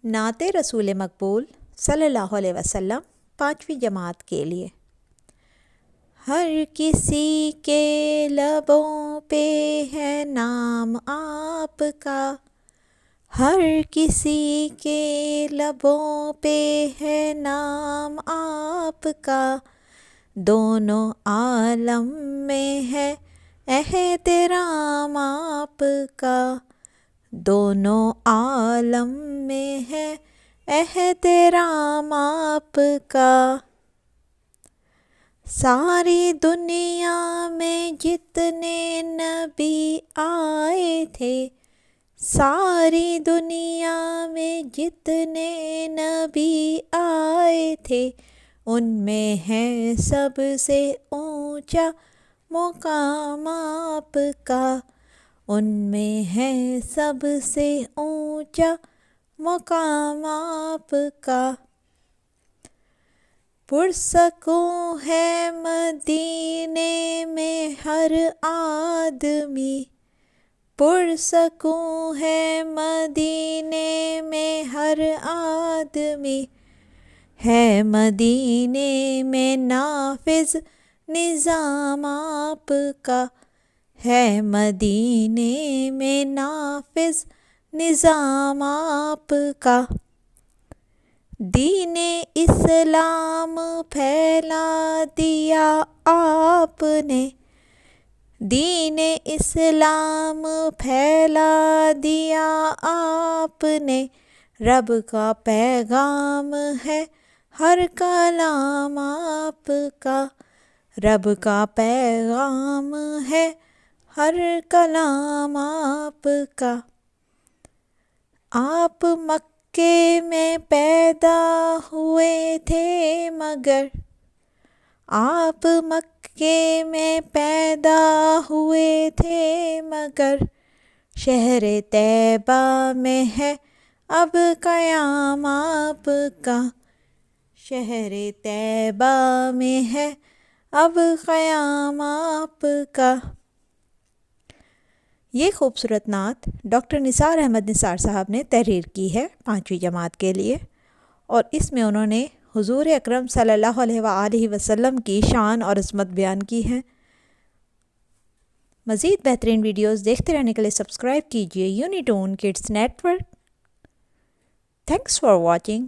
نعت رسول مقبول صلی اللہ علیہ وسلم 5ویں جماعت کے لیے۔ ہر کسی کے لبوں پہ ہے نام آپ کا، ہر کسی کے لبوں پہ ہے نام آپ کا، دونوں عالم میں ہے احترام آپ کا، دونوں عالم میں ہے احترام آپ کا۔ ساری دنیا میں جتنے نبی آئے تھے، ساری دنیا میں جتنے نبی آئے تھے، ان میں ہے سب سے اونچا مقام آپ کا، ان میں ہے سب سے اونچا مقام آپ کا۔ پرسکون ہے مدینے میں ہر آدمی، پرسکون ہے مدینے میں ہر آدمی، ہے مدینے میں نافذ نظام آپ کا، ہے مدینے میں نافذ نظام آپ کا۔ دین اسلام پھیلا دیا آپ نے، دین اسلام پھیلا دیا آپ نے، رب کا پیغام ہے ہر کلام آپ کا، رب کا پیغام ہے ہر کلام آپ کا۔ آپ مکے میں پیدا ہوئے تھے مگر، آپ مکے میں پیدا ہوئے تھے مگر، شہر طیبہ میں ہے اب قیام آپ کا، شہر طیبہ میں ہے اب قیام آپ کا۔ یہ خوبصورت نعت ڈاکٹر نثار احمد نثار صاحب نے تحریر کی ہے 5ویں جماعت کے لیے، اور اس میں انہوں نے حضور اکرم صلی اللہ علیہ وآلہ وسلم کی شان اور عظمت بیان کی ہے۔ مزید بہترین ویڈیوز دیکھتے رہنے کے لیے سبسکرائب کیجیے Unitoon kids network. Thanks for watching.